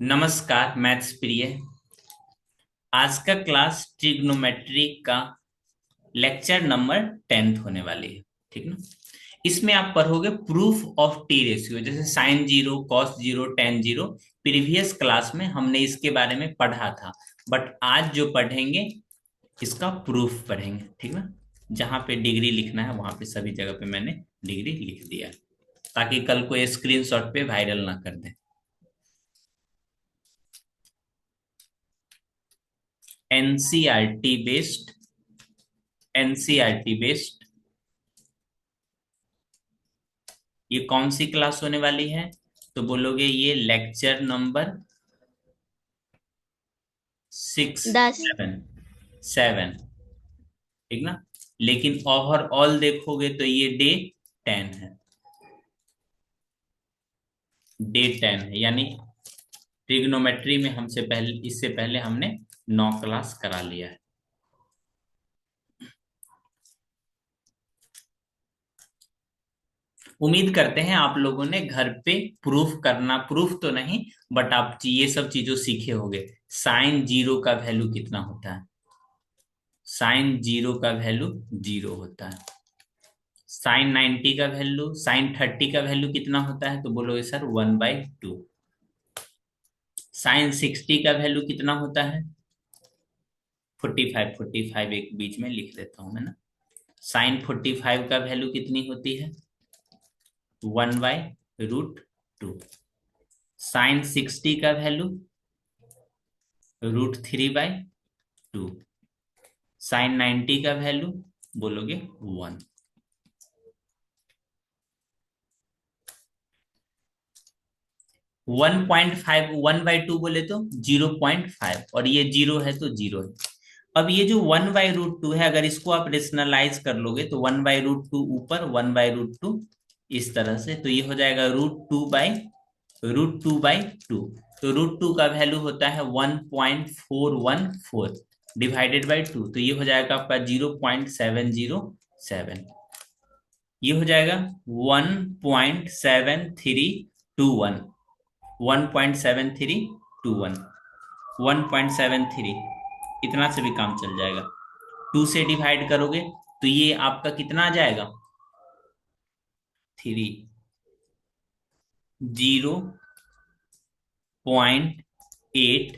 नमस्कार मैथ्स प्रिय। आज का क्लास ट्रिग्नोमेट्री का लेक्चर नंबर 10th होने वाली है। ठीक ना। इसमें आप पढ़ोगे प्रूफ ऑफ टी रेशियो, जैसे sine zero, cos zero, ten zero. Previous class में हमने इसके बारे में पढ़ा था, बट आज जो पढ़ेंगे इसका प्रूफ पढ़ेंगे। ठीक ना। जहां पे डिग्री लिखना है वहां पे सभी जगह पे मैंने डिग्री लिख दिया, ताकि कल को स्क्रीनशॉट पे वायरल ना कर दे। एनसीईआरटी बेस्ड, एनसीईआरटी बेस्ड ये कौन सी क्लास होने वाली है? तो बोलोगे ये लेक्चर नंबर 6, 10। 7 ठीक ना। लेकिन ओवरऑल देखोगे तो ये डे 10 है, डे 10 है। यानी ट्रिग्नोमेट्री में हमसे पहले, इससे पहले हमने 9 क्लास करा लिया है। उम्मीद करते हैं आप लोगों ने घर पे प्रूफ करना, प्रूफ तो नहीं बट आप ये सब चीजों सीखे होंगे। साइन जीरो का वैल्यू कितना होता है? साइन जीरो का वैल्यू जीरो होता है। साइन 90 का वैल्यू, साइन 30 का वैल्यू कितना होता है? तो बोलोगे सर 1/2। साइन 60 का वैल्यू कितना होता है? 45, 45 एक बीच में लिख देता हूं मैं ना। साइन 45 का वैल्यू कितनी होती है? 1/√2। साइन 60 का वैल्यू √3/2। साइन 90 का वैल्यू बोलोगे 1। 1.5, 1/2 बोले तो 0.5, और ये जीरो है तो जीरो है। अब ये जो 1/√2 है, अगर इसको आप रेशनलाइज कर लोगे तो 1/√2 ऊपर, 1/√2 इस तरह से, तो ये हो जाएगा √2/√2/2। तो √2 का वैल्यू होता है 1.414 डिवाइडेड बाई 2, तो ये हो जाएगा आपका 0.707। ये हो जाएगा 1.7321, 1.7321, 1.73, इतना से भी काम चल जाएगा। 2 से डिवाइड करोगे तो ये आपका कितना आ जाएगा? 3, 0.8,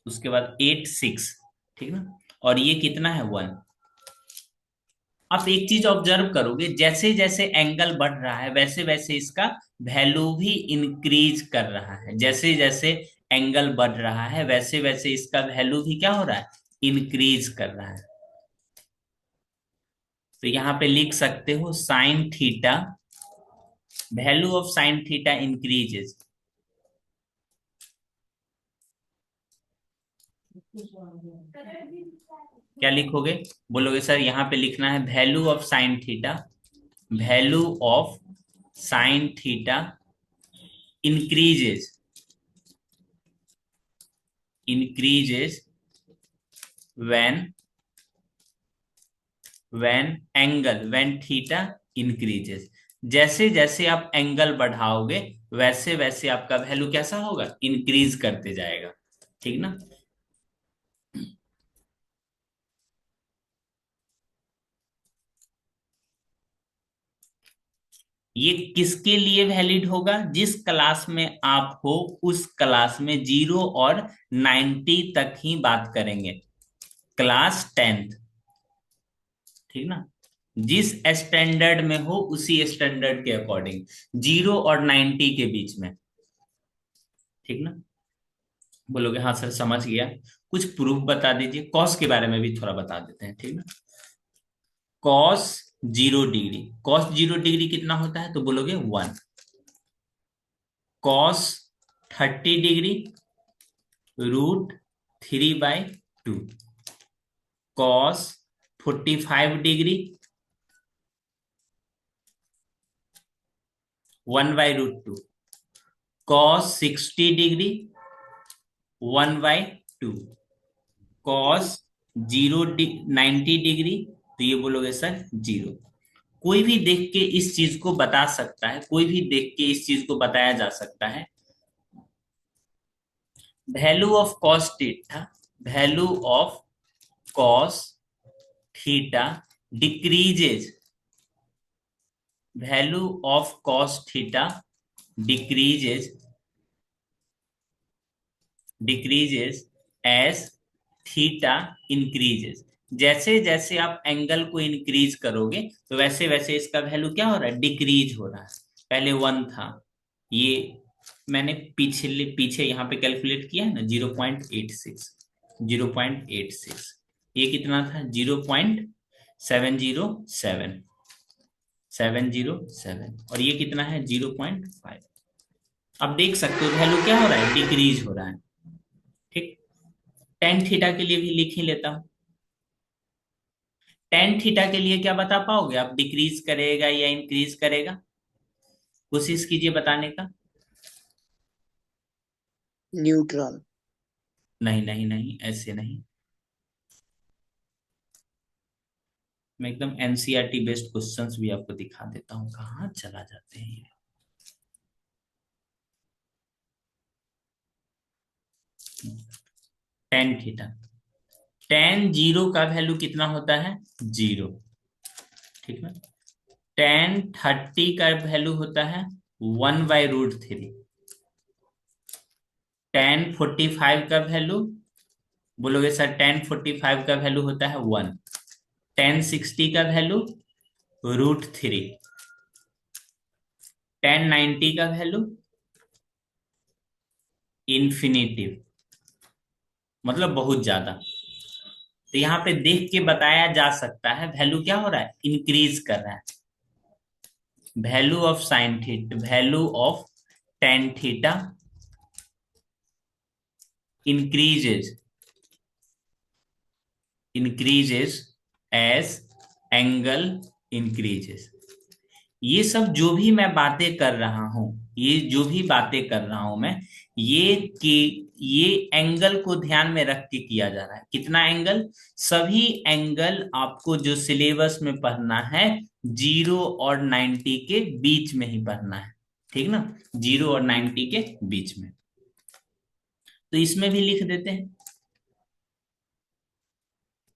उसके बाद 86। ठीक ना। और ये कितना है? 1। आप एक चीज ऑब्जर्व करोगे, जैसे जैसे एंगल बढ़ रहा है वैसे वैसे इसका वैल्यू भी इंक्रीज कर रहा है। जैसे जैसे एंगल बढ़ रहा है वैसे वैसे इसका वैल्यू भी क्या हो रहा है? इंक्रीज कर रहा है। तो यहां पे लिख सकते हो sign theta, value of sine theta increases. क्या लिखोगे? बोलोगे सर यहाँ पे लिखना है value of sine theta, value of sine theta increases, increases when, when theta increases. जैसे जैसे आप एंगल बढ़ाओगे वैसे वैसे आपका वैल्यू कैसा होगा? इंक्रीज करते जाएगा। ठीक ना। ये किसके लिए वैलिड होगा? जिस क्लास में आप हो उस क्लास में 0 और 90 तक ही बात करेंगे। Class 10th। ठीक ना। जिस स्टैंडर्ड में हो उसी स्टैंडर्ड के अकॉर्डिंग, 0 और 90 के बीच में। ठीक ना। बोलोगे हाँ सर समझ गया। कुछ प्रूफ बता दीजिए, कॉस के बारे में भी थोड़ा बता देते हैं। ठीक ना। कॉस 0 डिग्री, कॉस 0 डिग्री कितना होता है? तो बोलोगे 1। Cos 30 degree √3/2। Cos 45 degree 1/√2। Cos 60 degree 1/2। Cos 90 degree, तो ये बोलोगे सर 0। कोई भी देख के इस चीज को बता सकता है, कोई भी देख के इस चीज को बताया जा सकता है। Value of cos theta, value of cos theta decreases, value of cos theta decreases, decreases as theta increases. जैसे जैसे आप एंगल को इंक्रीज करोगे तो वैसे वैसे इसका वैल्यू क्या हो रहा है, डिक्रीज हो रहा है। पहले 1 था, ये मैंने पिछले पीछे यहाँ पे कैलकुलेट किया है ना, 0.86, 0.86, ये कितना था, 0.707, 707, और ये कितना है, 0.5। अब देख सकते हो वैल्यू क्या हो रहा है, डिक्रीज हो रहा है। ठीक, टेन थीटा के लिए भी लिख ही लेता हूं। टेन थीटा के लिए क्या बता पाओगे आप, डिक्रीज करेगा या इंक्रीज करेगा, कोशिश कीजिए बताने का। न्यूट्रल। नहीं नहीं नहीं, ऐसे नहीं। मैं एकदम एनसीईआरटी बेस्ड क्वेश्चंस भी आपको दिखा देता हूँ, कहाँ चला जाते हैं ये। टेन थीटा, टेन जीरो का वैल्यू कितना होता है, जीरो। ठीक है। टेन थर्टी का वैल्यू होता है 1/√3। टेन फोर्टी फाइव का वैल्यू, बोलोगे सर टेन फोर्टी फाइव का वैल्यू होता है 1। टेन सिक्सटी का वैल्यू √3। टेन नाइनटी का वैल्यू इन्फिनिटिव, मतलब बहुत ज्यादा। तो यहाँ पे देख के बताया जा सकता है वैल्यू क्या हो रहा है, इंक्रीज कर रहा है। Value of sine theta, value of tan theta increases, increases as angle increases. ये सब जो भी मैं बातें कर रहा हूं, ये जो भी बातें कर रहा हूं मैं, ये कि ये एंगल को ध्यान में रख के किया जा रहा है। कितना एंगल, सभी एंगल आपको जो सिलेबस में पढ़ना है 0 और 90 के बीच में ही पढ़ना है। ठीक ना, 0 और 90 के बीच में। तो इसमें भी लिख देते हैं,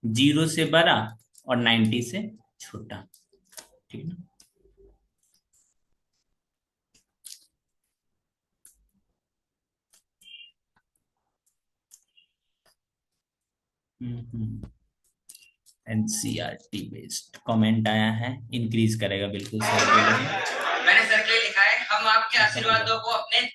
0 से बड़ा और 90 से छोटा। ठीक ना। एनसीईआरटी बेस्ड कमेंट आया है, इंक्रीज करेगा, बिल्कुल सर बोले हैं। मैंने सर के लिए लिखा है, हम आपके आशीर्वादों को अपने।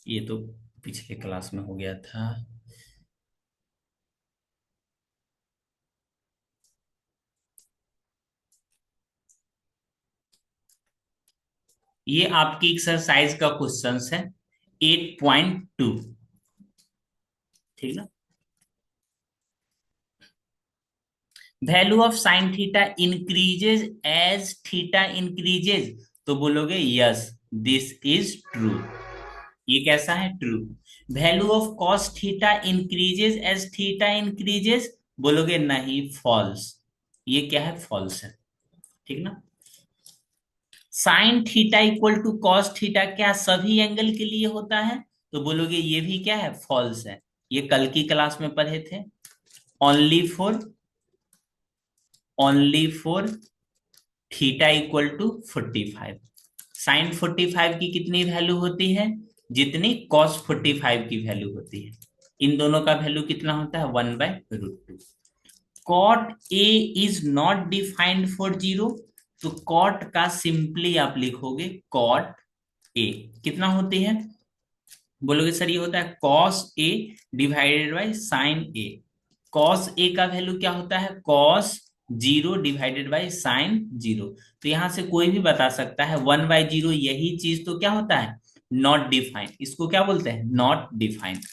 ये तो पिछले क्लास में हो गया था। ये आपकी एक्सरसाइज का क्वेश्चंस है 8.2। ठीक ना। Value of sine theta increases as theta increases, तो बोलोगे यस दिस इज ट्रू, ये कैसा है, true. Value of cos theta increases as theta increases, बोलोगे नहीं फॉल्स, ये क्या है, फॉल्स है। ठीक ना। Sine theta equal to cos theta क्या सभी एंगल के लिए होता है, तो बोलोगे ये भी क्या है, फॉल्स है। ये कल की क्लास में पढ़े थे। Only for, only for theta equal to 45। साइन 45 की कितनी वैल्यू होती है, जितनी कॉस 45 की वैल्यू होती है। इन दोनों का वैल्यू कितना होता है, 1/√2। Cot a is not defined for 0, तो कॉट का सिंपली आप लिखोगे कॉट ए कितना होती है, बोलोगे सर ये होता है cos a divided by sine a. Cos a का वैल्यू क्या होता है, कॉस 0 डिवाइडेड बाई साइन 0। तो यहां से कोई भी बता सकता है 1/0 यही चीज तो क्या होता है, नॉट डिफाइंड, इसको क्या बोलते हैं, नॉट डिफाइंड।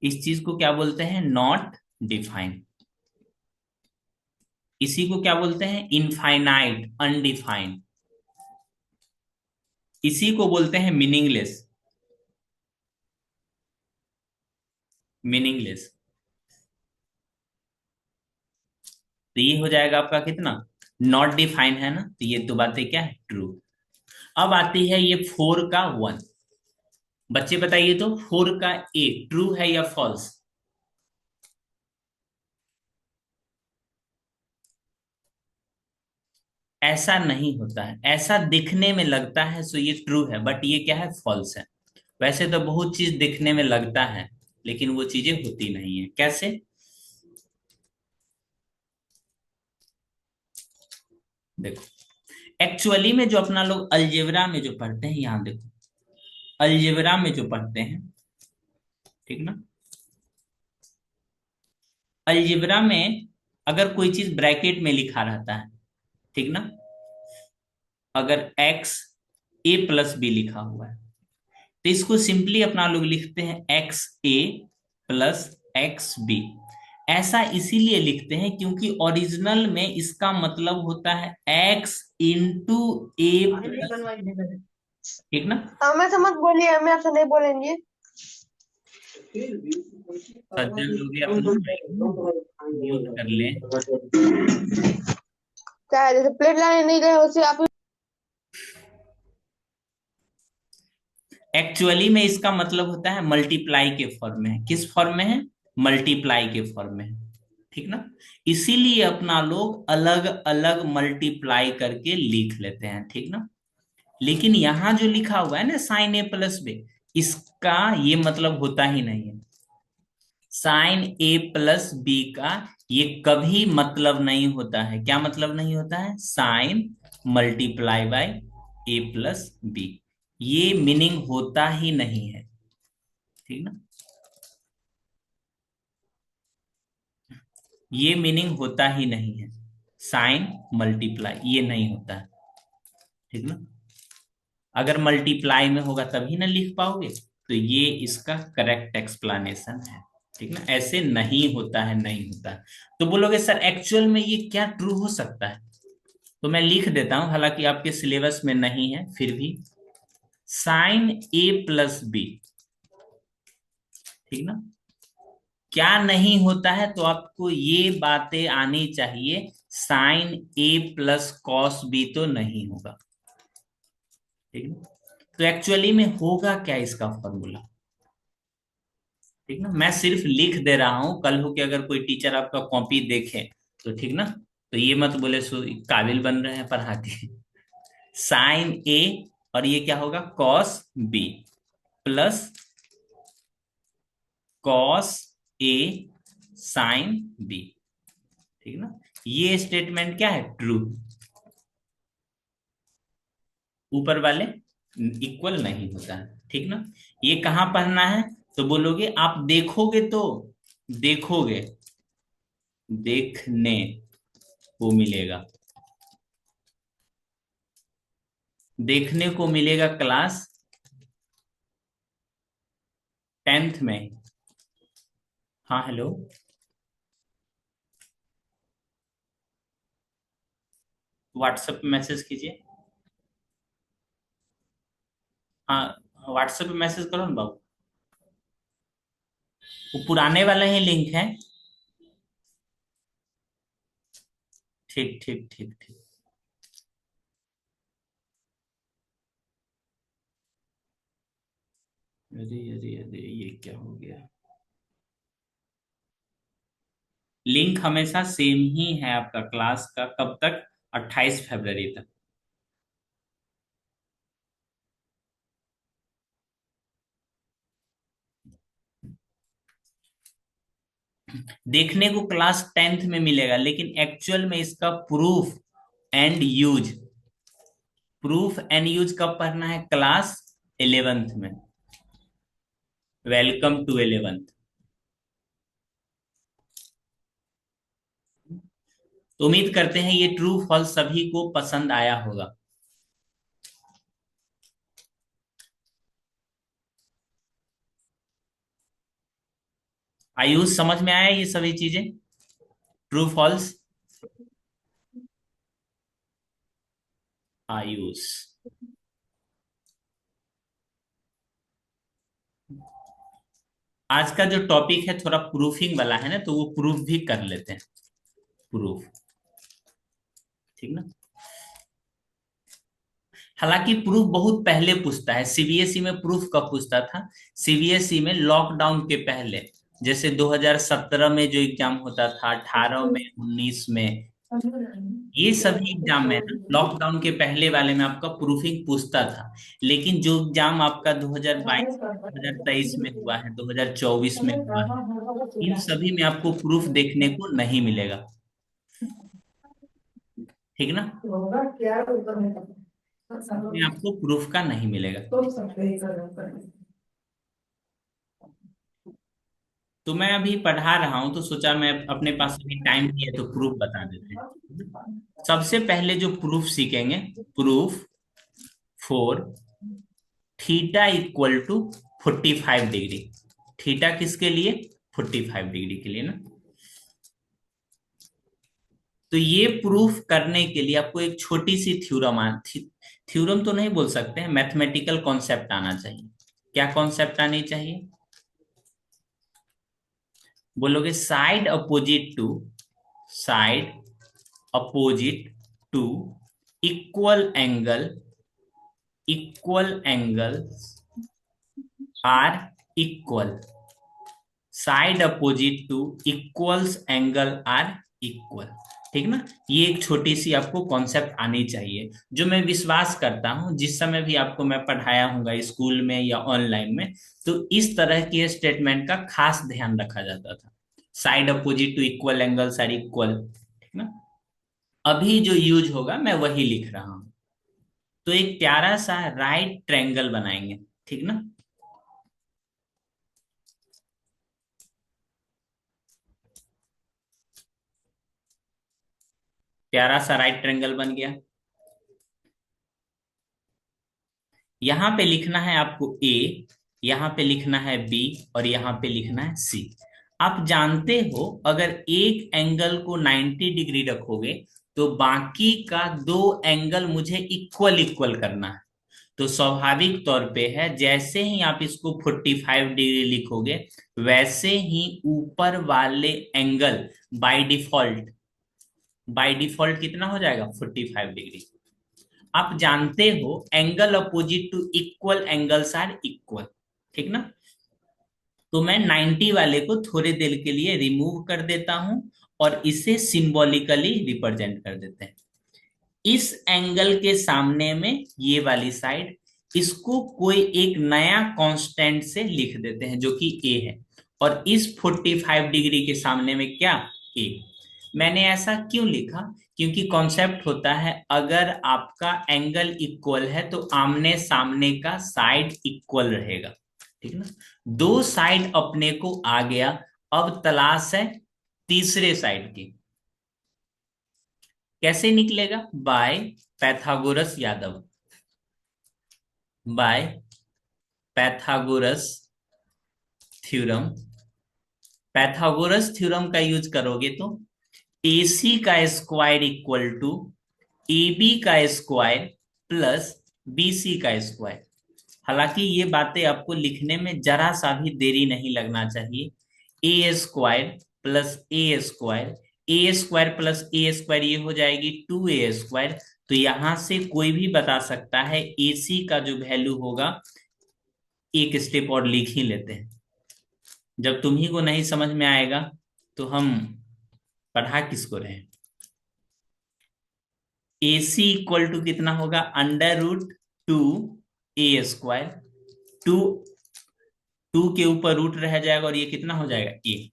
इस चीज को क्या बोलते हैं, नॉट डिफाइंड। इसी को क्या बोलते हैं, इनफाइनाइट, अनडिफाइंड। इसी को बोलते हैं मीनिंगलेस, मीनिंगलेस। तो ये हो जाएगा आपका कितना, नॉट डिफाइंड है ना, तो ये दो बातें क्या है, ट्रू। अब आती है ये 4 का 1। बच्चे बताइए तो 4 का A ट्रू है या फॉल्स। ऐसा नहीं होता है, ऐसा दिखने में लगता है सो ये ट्रू है, बट ये क्या है, फॉल्स है। वैसे तो बहुत चीज दिखने में लगता है, लेकिन वो चीजें होती नहीं है। कैसे, देखो, एक्चुअली में जो अपना लोग अलजेब्रा में जो पढ़ते हैं, यहाँ देखो, अलजेब्रा में जो पढ़ते हैं, ठीक ना, अलजेब्रा में अगर कोई चीज ब्रैकेट में लिखा रहता है, ठीक ना, अगर x a+b लिखा हुआ है, तो इसको सिंपली अपना लोग लिखते हैं xa+xb। ऐसा इसीलिए लिखते हैं क्योंकि ओरिजिनल में इसका मतलब होता है x × a+, ठीक ना। हमें से मत बोलिए, हमें आपसे नहीं बोलेंगे। सज्जन लोग भी अपना म्यूट कर लें। क्या है, जैसे प्लेट लाने नहीं गए उसे आप। एक्चुअली में इसका मतलब होता है मल्टीप्लाई के फॉर्म में है। किस फॉर्म में है, मल्टीप्लाई के फॉर्म में है, ठीक ना। इसीलिए अपना लोग अलग अलग मल्टीप्लाई करके लिख लेते हैं, ठीक ना। लेकिन यहां जो लिखा हुआ है ना, sin a+b, इसका ये मतलब होता ही नहीं है। sin a+b का ये कभी मतलब नहीं होता है। क्या मतलब नहीं होता है, साइन मल्टीप्लाई बाय a+b, ये मीनिंग होता ही नहीं है, ठीक ना। ये मीनिंग होता ही नहीं है, साइन मल्टीप्लाई ये नहीं होता है, ठीक ना। अगर मल्टीप्लाई में होगा तभी ना लिख पाओगे, तो ये इसका करेक्ट एक्सप्लेनेशन है, ठीक ना। ऐसे नहीं होता है, नहीं होता है। तो बोलोगे सर एक्चुअल में ये क्या ट्रू हो सकता है, तो मैं लिख देता हूं, हालांकि आपके सिलेबस में नहीं है फिर भी, sin a+b, ठीक ना। क्या नहीं होता है, तो आपको ये बातें आनी चाहिए, sin a+cos b तो नहीं होगा, ठीक है। तो एक्चुअली में होगा क्या इसका फॉर्मूला, ठीक ना। मैं सिर्फ लिख दे रहा हूं, कल हो के अगर कोई टीचर आपका कॉपी देखे तो ठीक ना, तो ये मत बोले सो काबिल बन रहे हैं पढ़ा के। sin a और ये क्या होगा, cos b plus cos a sin b, ठीक ना। ये स्टेटमेंट क्या है, ट्रू। ऊपर वाले इक्वल नहीं होता है, ठीक ना। ये कहां पढ़ना है, तो बोलोगे आप देखोगे तो, देखोगे, देखने को मिलेगा, देखने को मिलेगा क्लास 10th में। हाँ हेलो, व्हाट्सएप पे मैसेज कीजिए। हाँ, व्हाट्सएप पे मैसेज करो ना बाबू, वो पुराने वाला ही लिंक है। ठीक ठीक ठीक ठीक। अरे अरे अरे ये क्या हो गया, लिंक हमेशा सेम ही है आपका क्लास का, कब तक, 28 फरवरी तक। देखने को क्लास 10th में मिलेगा, लेकिन एक्चुअल में इसका and use proof and use कब पढ़ना है, क्लास 11th में। Welcome to 11th। तो उम्मीद करते हैं ये ट्रू फॉल्स सभी को पसंद आया होगा। आयुष समझ में आया ये सभी चीजें? True false? आयुष, आज का जो टॉपिक है थोड़ा प्रूफिंग वाला है ना, तो वो प्रूफ भी कर लेते हैं। प्रूफ, ठीक ना। हालांकि प्रूफ बहुत पहले पूछता है, सीबीएसई में प्रूफ कब पूछता था? सीबीएसई में लॉकडाउन के पहले, जैसे 2017 में जो एग्जाम होता था, 18 में, 19 में, ये सभी एग्जाम में ना लॉकडाउन के पहले वाले में आपका प्रूफिंग पूछता था। लेकिन जो एग्जाम आपका 2022, 2023 में हुआ है, 2024 में हुआ है, इन सभी में आपको प्रूफ देखने को नहीं मिलेगा, ठीक ना। इसमें आपको प्रूफ का नहीं मिलेगा। तो मैं अभी पढ़ा रहा हूं, तो सोचा मैं अपने पास अभी टाइम नहीं है तो प्रूफ बता देते हैं। सबसे पहले जो प्रूफ सीखेंगे, proof for theta equal to 45 degree. Theta किसके लिए? 45 डिग्री के लिए ना। तो ये प्रूफ करने के लिए आपको एक छोटी सी थ्योरम तो नहीं बोल सकते हैं, मैथमेटिकल कॉन्सेप्ट आना चाहिए। क्या कॉन्सेप्ट आनी चाहिए? बोलोगे side opposite to equal angles are equal. Side opposite to equals angle are equal, ठीक ना। ये एक छोटी सी आपको कॉन्सेप्ट आनी चाहिए, जो मैं विश्वास करता हूं जिस समय भी आपको मैं पढ़ाया हूंगा स्कूल में या ऑनलाइन में, तो इस तरह के स्टेटमेंट का खास ध्यान रखा जाता था। Side opposite to equal angles are equal, ठीक ना। अभी जो यूज होगा मैं वही लिख रहा हूं। तो एक प्यारा सा राइट ट्रायंगल बनाएंगे, ठीक ना। प्यारा सा राइट ट्रायंगल बन गया। यहां पे लिखना है आपको ए, यहां पे लिखना है बी, और यहां पे लिखना है सी। आप जानते हो अगर एक एंगल को 90 डिग्री रखोगे तो बाकी का दो एंगल मुझे इक्वल इक्वल करना है। तो स्वाभाविक तौर पे है, जैसे ही आप इसको 45 डिग्री लिखोगे, वैसे ही ऊपर वाले एंगल बाय डिफॉल्ट, कितना हो जाएगा? 45 डिग्री। आप जानते हो angle opposite to equal angles are equal, ठीक ना। तो मैं 90 वाले को थोड़े देर के लिए रिमूव कर देता हूं और इसे सिंबॉलिकली रिप्रेजेंट कर देते हैं। इस एंगल के सामने में ये वाली साइड, इसको कोई एक नया कांस्टेंट से लिख देते हैं जो कि ए है। और इस 45 डिग्री के सामने में क्या? ए। मैंने ऐसा क्यों लिखा? क्योंकि कॉन्सेप्ट होता है, अगर आपका एंगल इक्वल है तो आमने सामने का साइड इक्वल रहेगा, ठीक ना। दो साइड अपने को आ गया, अब तलाश है तीसरे साइड की। कैसे निकलेगा? बाय पैथागोरस यादव, by Pythagoras theorem. Pythagoras theorem का यूज करोगे तो AC का स्क्वायर इक्वल टू AB का स्क्वायर प्लस BC का स्क्वायर। हालांकि ये बातें आपको लिखने में जरा सा भी देरी नहीं लगना चाहिए। ए स्क्वायर प्लस ए स्क्वायर, ए स्क्वायर प्लस ए स्क्वायर, ये हो जाएगी 2A स्क्वायर। तो यहां से कोई भी बता सकता है AC का जो वैल्यू होगा, एक स्टेप और लिख ही लेते हैं। जब तुम्ही को नहीं समझ में आएगा तो हम पढ़ा किसको रहे। AC इक्वल टू कितना होगा? √2A square. टू, टू के ऊपर रूट रह जाएगा और ये कितना हो जाएगा? ए।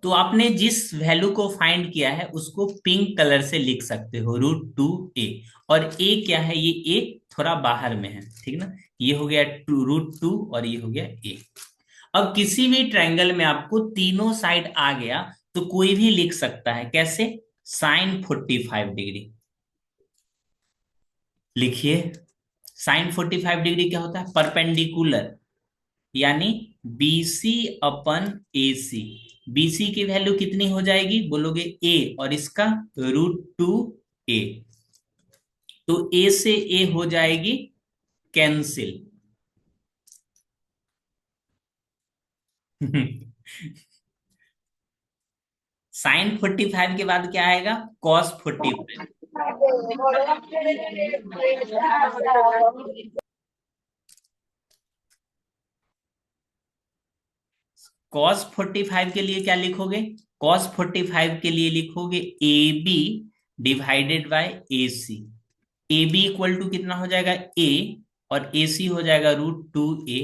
तो आपने जिस वैल्यू को फाइंड किया है उसको पिंक कलर से लिख सकते हो, √2A। और ए क्या है? ये ए थोड़ा बाहर में है, ठीक ना। ये हो गया √2 और ये हो गया ए। अब किसी भी ट्रायंगल में आपको तीनों साइड आ गया तो कोई भी लिख सकता है, कैसे? sin 45 degree. लिखिए, sin 45 डिग्री क्या होता है? परपेंडिकुलर, यानी BC अपन AC। BC की वैल्यू कितनी हो जाएगी बोलोगे A, और इसका √2A। तो A से A हो जाएगी कैंसिल। sin 45 के बाद क्या आएगा, cos 45। cos 45 के लिए क्या लिखोगे, cos 45 के लिए लिखोगे AB divided by AC। AB equal to कितना हो जाएगा A, और AC हो जाएगा √2A,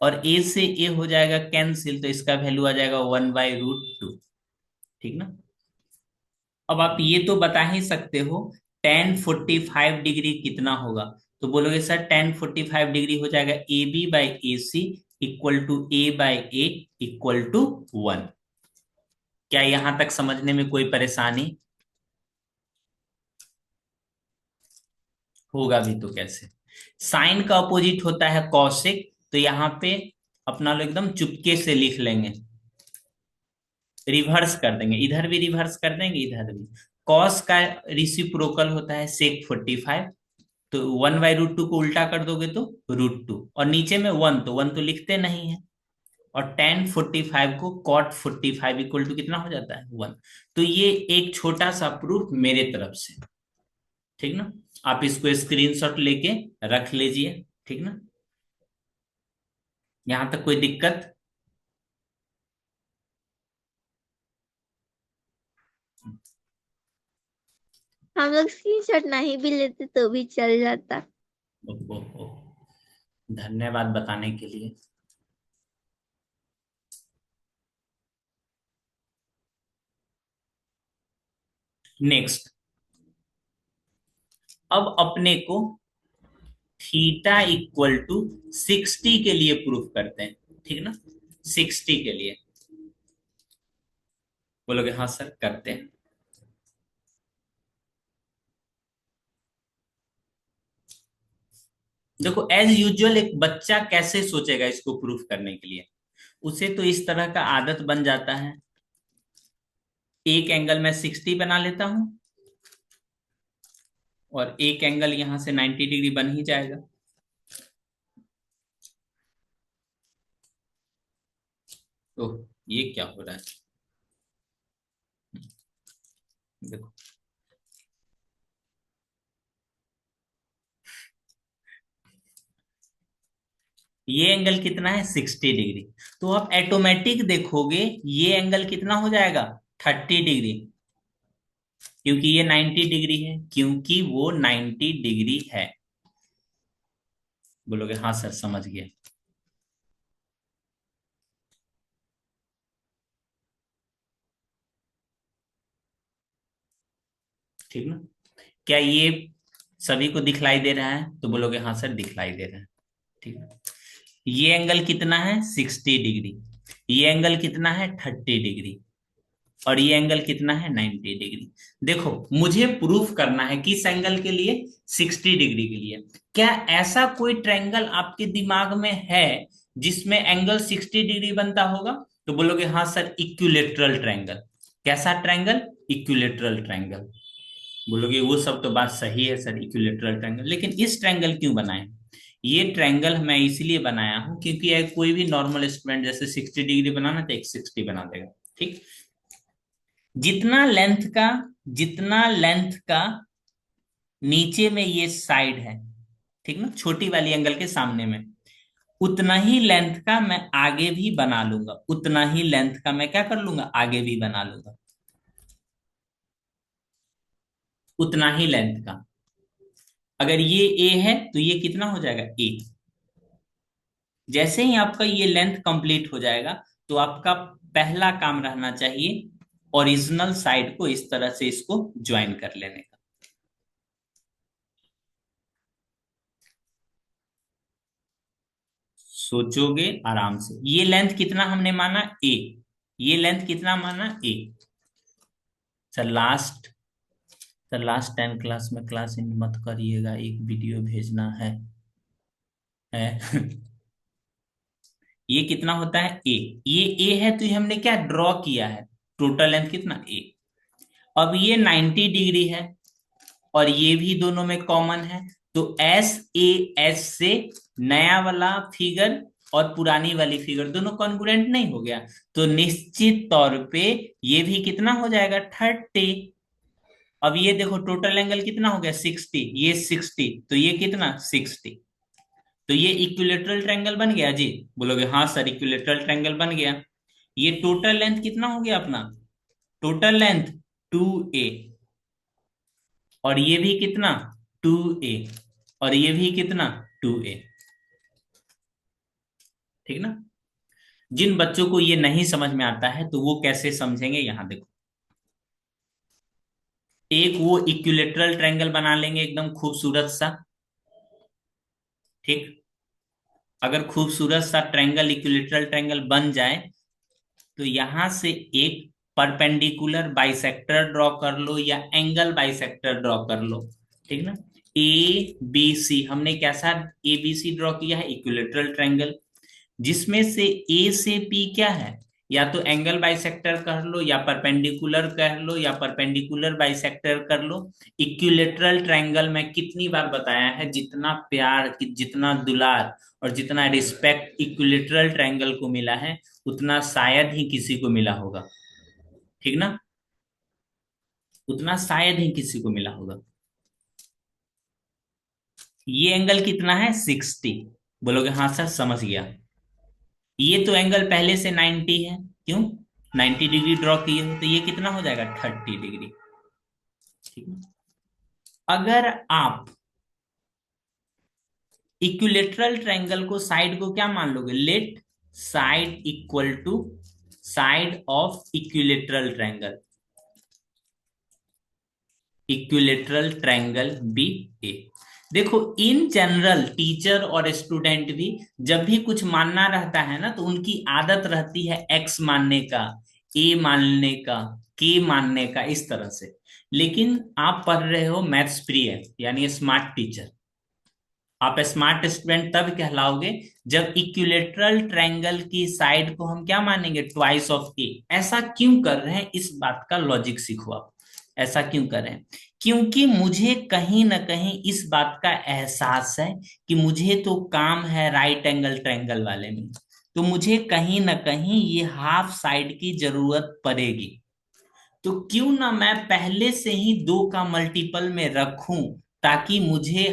और A से A हो जाएगा कैंसिल, तो इसका वैल्यू आ जाएगा 1/√2। ठीक ना। अब आप ये तो बता ही सकते हो tan 45 डिग्री कितना होगा। तो बोलोगे सर tan 45 डिग्री हो जाएगा AB/AC equal to A/A equal to 1। क्या यहां तक समझने में कोई परेशानी होगा भी तो कैसे। साइन का अपोजिट होता है कौशिक, तो यहाँ पे अपना लोग एकदम चुपके से लिख लेंगे, रिवर्स कर देंगे, इधर भी रिवर्स कर देंगे इधर भी। कॉस का रिसिप्रोकल होता है sec 45, तो 1/√2 को उल्टा कर दोगे तो √2, और नीचे में 1, तो 1 तो लिखते नहीं है। और tan 45 को cot 45 इक्वल टू कितना हो जाता है 1। तो ये एक छोटा सा प्रूफ मेरे तरफ से। ठीक ना। आप इसको स्क्रीनशॉट लेके रख लीजिए। ठीक ना। यहां तक कोई दिक्कत। हम लोग स्क्रीनशॉट नहीं भी लेते तो भी चल जाता। ओहो, धन्यवाद बताने के लिए। नेक्स्ट, अब अपने को थीटा इक्वल टू 60 के लिए प्रूफ करते हैं। ठीक ना। 60 के लिए बोलोगे हाँ सर करते हैं। देखो एज यूजुअल एक बच्चा कैसे सोचेगा इसको प्रूफ करने के लिए, उसे तो इस तरह का आदत बन जाता है। एक एंगल मैं 60 बना लेता हूं, और एक एंगल यहां से 90 डिग्री बन ही जाएगा। तो ये क्या हो रहा है, देखो ये एंगल कितना है 60 डिग्री। तो आप ऑटोमेटिक देखोगे ये एंगल कितना हो जाएगा 30 डिग्री, क्योंकि ये 90 डिग्री है, क्योंकि वो 90 डिग्री है। बोलोगे हाँ सर समझ गए। ठीक ना। क्या ये सभी को दिखलाई दे रहा है, तो बोलोगे हाँ सर दिखलाई दे रहा है। ठीक है। ये एंगल कितना है 60 डिग्री, ये एंगल कितना है 30 डिग्री, और ये एंगल कितना है 90 डिग्री। देखो मुझे प्रूफ करना है किस एंगल के लिए, 60 डिग्री के लिए। क्या ऐसा कोई ट्रायंगल आपके दिमाग में है जिसमें एंगल 60 डिग्री बनता होगा। तो बोलोगे हाँ सर इक्विलेटरल ट्रायंगल। कैसा ट्रायंगल, इक्विलेटरल ट्रायंगल। बोलोगे वो सब तो बात सही है सर इक्विलेटरल ट्रायंगल, लेकिन इस ट्रायंगल क्यों बनाए। ये ट्रायंगल मैं इसलिए बनाया हूं क्योंकि कोई भी नॉर्मल स्टूडेंट जैसे 60 डिग्री बनाना तो एक 60 बना देगा। ठीक। जितना लेंथ का, जितना लेंथ का नीचे में ये साइड है, ठीक ना, छोटी वाली एंगल के सामने में, उतना ही लेंथ का मैं आगे भी बना लूंगा, उतना ही लेंथ का मैं क्या कर लूंगा आगे भी बना लूंगा, उतना ही लेंथ का। अगर ये ए है तो ये कितना हो जाएगा ए। जैसे ही आपका ये लेंथ कंप्लीट हो जाएगा, तो आपका पहला काम रहना चाहिए ओरिजिनल साइड को इस तरह से इसको ज्वाइन कर लेने का। सोचोगे आराम से। ये लेंथ कितना हमने माना ए, ये लेंथ कितना माना a. Sir last, sir last 10 class में क्लास इन मत करिएगा, एक वीडियो भेजना है। ये कितना होता है ए, ये ए है तो ये हमने क्या ड्रॉ किया है, टोटल लेंथ कितना ए। अब ये 90 डिग्री है और ये भी दोनों में कॉमन है, तो एस ए एस से नया वाला फिगर और पुरानी वाली फिगर दोनों कॉन्ग्रुएंट नहीं हो गया, तो निश्चित तौर पे ये भी कितना हो जाएगा 30। अब ये देखो टोटल एंगल कितना हो गया 60, ये 60, तो ये कितना 60, तो ये इक्विलेटरल ट्रायंगल बन गया जी। बोलोगे हाँ सर इक्विलेटरल ट्रायंगल बन गया। ये टोटल लेंथ कितना हो गया अपना, टोटल लेंथ 2a, और ये भी कितना 2a, और ये भी कितना 2a। ठीक ना। जिन बच्चों को ये नहीं समझ में आता है तो वो कैसे समझेंगे, यहां देखो। एक वो इक्विलेटरल ट्रायंगल बना लेंगे एकदम खूबसूरत सा। ठीक, अगर खूबसूरत सा ट्रायंगल इक्विलेटरल ट्रायंगल बन जाए तो यहां से एक परपेंडिकुलर बाइसेक्टर ड्रॉ कर लो या एंगल बाइसेक्टर ड्रॉ कर लो। ठीक ना। ए बी सी हमने कैसा ए बी सी ड्रॉ किया है, इक्विलेटरल ट्रायंगल, जिसमें से ए से पी क्या है, या तो एंगल बाइसेक्टर कर लो या परपेंडिकुलर कर लो या परपेंडिकुलर बाइसेक्टर कर लो। इक्विलेटरल ट्रायंगल में कितनी बार बताया है, जितना प्यार जितना दुलार और जितना रिस्पेक्ट इक्विलेटरल ट्रायंगल को मिला है उतना शायद ही किसी को मिला होगा। ठीक ना, उतना शायद ही किसी को मिला होगा। ये एंगल कितना है 60, बोलोगे हाँ सर समझ गया। ये तो एंगल पहले से 90 है, क्यों 90 डिग्री ड्रॉ किए हो, तो ये कितना हो जाएगा 30 डिग्री। ठीक है। अगर आप इक्विलेटरल ट्रायंगल को साइड को क्या मान लोगे, let side equal to side of equilateral triangle, equilateral triangle be a. देखो इन जनरल टीचर और स्टूडेंट भी जब भी कुछ मानना रहता है ना तो उनकी आदत रहती है एक्स मानने का, ए मानने का, के मानने का, इस तरह से। लेकिन आप पढ़ रहे हो मैथ्स प्रिय यानी स्मार्ट टीचर, आप स्मार्ट स्टूडेंट तब कहलाओगे जब इक्विलेटरल ट्रायंगल की साइड को हम क्या मानेंगे, ट्वाइस ऑफ ए। ऐसा क्यों कर रहे हैं, इस बात का लॉजिक सीखो आप। ऐसा क्यों कर रहे हैं, क्योंकि मुझे कहीं ना कहीं इस बात का एहसास है कि मुझे तो काम है राइट एंगल ट्रायंगल वाले में, तो मुझे कहीं ना कहीं ये हाफ साइड की जरूरत पड़ेगी। तो क्यों ना मैं पहले से ही 2 का मल्टीपल में रखूं, ताकि मुझे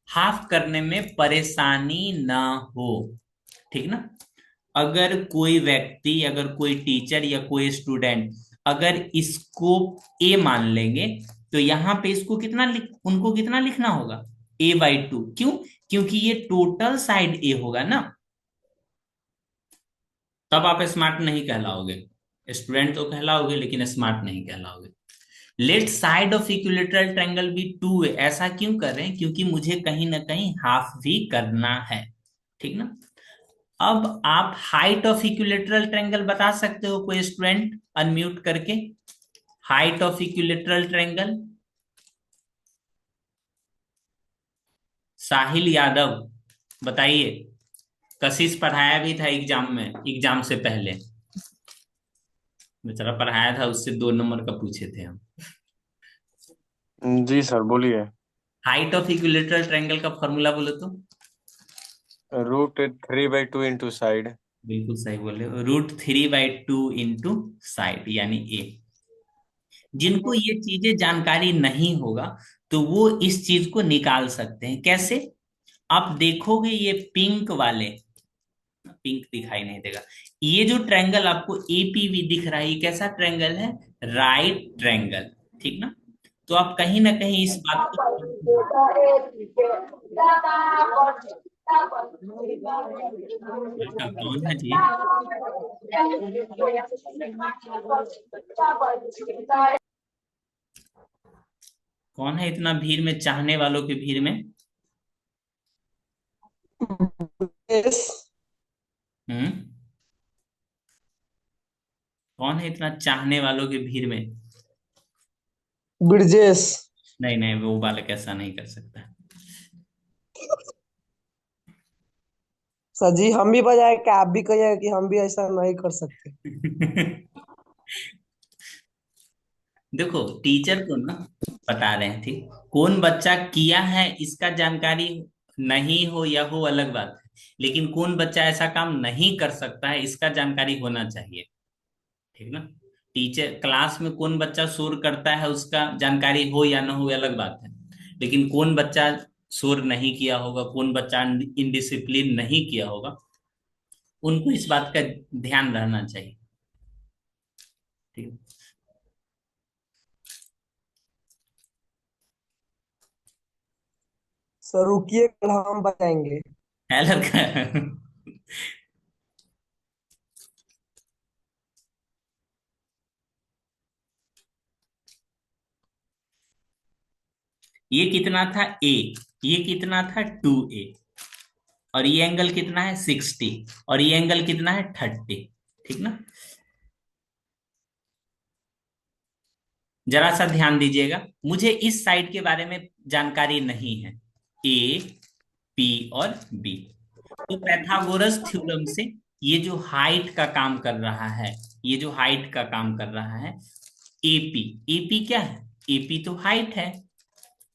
हाफ करने में परेशानी ना हो। ठीक ना। अगर कोई व्यक्ति, अगर कोई टीचर या कोई स्टूडेंट अगर इसको ए मान लेंगे तो यहां पे इसको कितना उनको कितना लिखना होगा, a/2। क्यों, क्योंकि ये टोटल साइड ए होगा ना। तब आप स्मार्ट नहीं कहलाओगे, स्टूडेंट तो कहलाओगे लेकिन स्मार्ट नहीं कहलाओगे। Let side of equilateral triangle be 2 ऐसा क्यों कर रहे हैं, क्योंकि मुझे कहीं ना कहीं हाफ भी करना है। ठीक ना। अब आप हाइट ऑफ इक्विलेटरल ट्रायंगल बता सकते हो, कोई स्टूडेंट अनम्यूट करके, हाइट ऑफ इक्विलेटरल ट्रायंगल। साहिल यादव बताइए, कशिश पढ़ाया भी था एग्जाम में, एग्जाम से पहले बेचारा पढ़ाया था, उससे 2 नंबर का पूछे थे हम। जी सर बोलिए। हाइट ऑफ इक्विलेटरल ट्रायंगल का फॉर्मूला बोलो तो। √3/2 इंटू साइड। बिल्कुल सही बोले, √3/2 इंटू साइड यानी ए। जिनको ये चीजें जानकारी नहीं होगा तो वो इस चीज को निकाल सकते हैं कैसे। आप देखोगे ये पिंक वाले, पिंक दिखाई नहीं देगा, ये जो ट्रायंगल आपको एपीवी दिख रहा है ये कैसा ट्रायंगल है, राइट ट्रायंगल। ठीक ना। तो आप कहीं ना कहीं इस बात को, बेटा कौन है जी, कौन है इतना भीड़ में, चाहने वालों की भीड़ में। यस। हम्म, कौन है इतना चाहने वालों की भीड़ में। ब्रिजेश। नहीं नहीं, वो बालक ऐसा नहीं कर सकता। सर जी हम भी बजाए कि आप भी कहिएगा कि हम भी ऐसा नहीं कर सकते। देखो टीचर को ना बता रहे थे, कौन बच्चा किया है इसका जानकारी नहीं हो या हो अलग बात है, लेकिन कौन बच्चा ऐसा काम नहीं कर सकता है इसका जानकारी होना चाहिए। ठीक ना। टीचर क्लास में कौन बच्चा शोर करता है उसका जानकारी हो या ना हो ये अलग बात है, लेकिन कौन बच्चा शोर नहीं किया होगा, कौन बच्चा इनडिसिप्लिन नहीं किया होगा, उनको इस बात का ध्यान रहना चाहिए। ठीक सर रुकिए, कल हम बताएंगे। है लड़का। ये कितना था ए, ये कितना था 2a, और ये एंगल कितना है 60, और ये एंगल कितना है 30। ठीक ना। जरा सा ध्यान दीजिएगा, मुझे इस साइड के बारे में जानकारी नहीं है, ए, पी और बी। तो पैथागोरस थ्योरम से ये जो हाइट का काम कर रहा है, ये जो हाइट का काम कर रहा है, एपी, एपी क्या है, एपी तो हाइट है।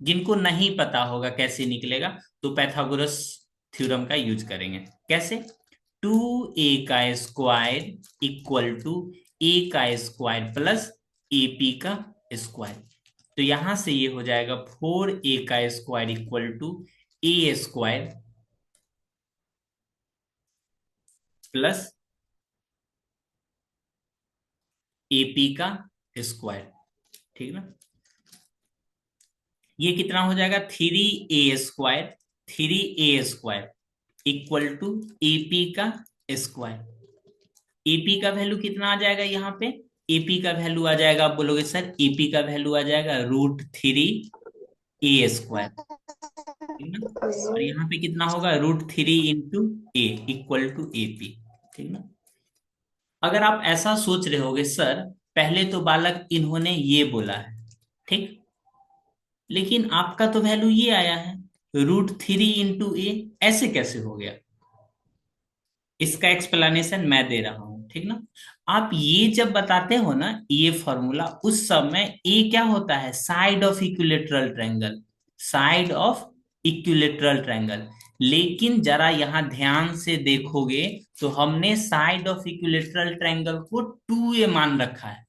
जिनको नहीं पता होगा कैसे निकलेगा, तो पैथागोरस थ्योरम का यूज करेंगे। कैसे? 2a² equal to a² plus AP का स्क्वायर। तो यहां से ये हो जाएगा 4a² equal to a² plus AP का स्क्वायर। ठीक ना। ये कितना हो जाएगा 3a², 3a² equal to AP का स्क्वायर। एपी का वैल्यू कितना आ जाएगा यहाँ पे? एपी का वैल्यू आ जाएगा, आप बोलोगे सर एपी का वैल्यू आ जाएगा √3a²। ठीक ना। और यहाँ पे कितना होगा √3 × a इक्वल टू एपी। ठीक ना। अगर आप ऐसा सोच रहे होगे सर पहले तो बालक इन्होंने ये बोला है, ठीक, लेकिन आपका तो वैल्यू ये आया है √3 × a, ऐसे कैसे हो गया? इसका एक्सप्लेनेशन मैं दे रहा हूं। ठीक ना। आप ये जब बताते हो ना ये फॉर्मूला, उस समय ए क्या होता है? Side of equilateral triangle, side of equilateral triangle. लेकिन जरा यहां ध्यान से देखोगे तो हमने साइड ऑफ इक्विलेटरल ट्रायंगल को 2a मान रखा है।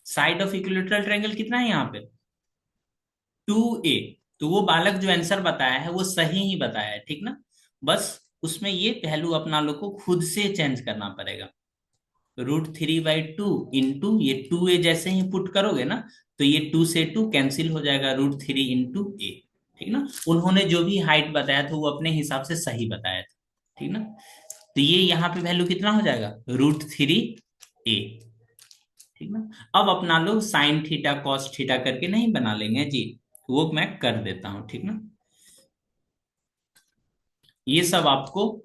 साइड ऑफ इक्विलेटरल ट्रायंगल कितना है यहाँ पे? 2a। तो वो बालक जो आंसर बताया है वो सही ही बताया है। ठीक ना। बस उसमें ये वैल्यू अपना लोग को खुद से चेंज करना पड़ेगा। √3/2 इंटू ये 2a जैसे ही पुट करोगे ना, तो ये 2 से 2 कैंसिल हो जाएगा, √3 × a। ठीक ना। उन्होंने जो भी हाइट बताया था वो अपने हिसाब से सही बताया था। ठीक ना। तो ये यहाँ पे वैल्यू कितना हो जाएगा √3a। ठीक ना। अब अपना लोग साइन थीटा कॉस थीटा करके नहीं बना लेंगे जी, वो मैं कर देता हूं। ठीक ना। ये सब आपको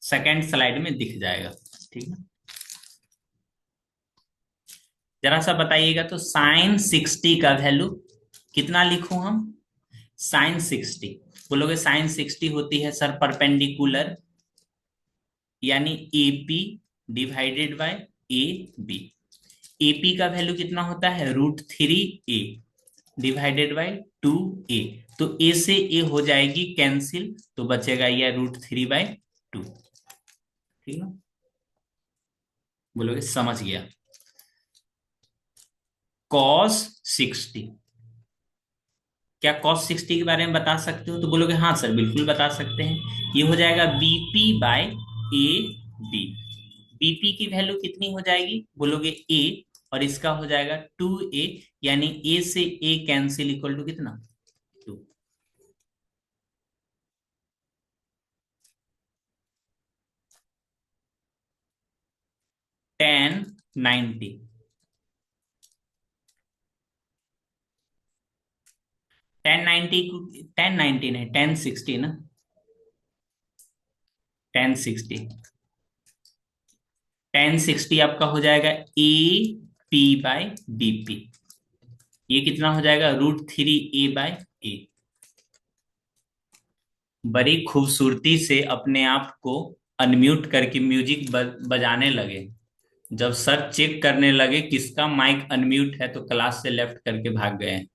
सेकेंड स्लाइड में दिख जाएगा। ठीक ना। जरा सा बताइएगा तो sin 60 का वैल्यू कितना लिखूं हम? sin 60, बोलोगे sin 60 होती है सर परपेंडिकुलर, यानी AP divided by A B. AP का वैल्यू कितना होता है √3a डिवाइडेड बाय 2a। तो a से a हो जाएगी कैंसिल, तो बचेगा यह √3/2। ठीक ना। बोलोगे समझ गया। cos 60, क्या cos 60 के बारे में बता सकते हो? तो बोलोगे हाँ सर बिल्कुल बता सकते हैं। ये हो जाएगा BP/AB। बीपी की वैल्यू कितनी हो जाएगी? बोलोगे a, और इसका हो जाएगा 2a, यानी a से a कैंसिल इक्वल टू कितना? 2। tan 90, 1090 को 1090 नहीं 1060 ना, 1060, 1060 आपका हो जाएगा AP/BP। ये कितना हो जाएगा √3a/a। बड़ी खूबसूरती से अपने आप को अनम्यूट करके म्यूजिक बजाने लगे। जब सर चेक करने लगे किसका माइक अनम्यूट है तो क्लास से लेफ्ट करके भाग गए।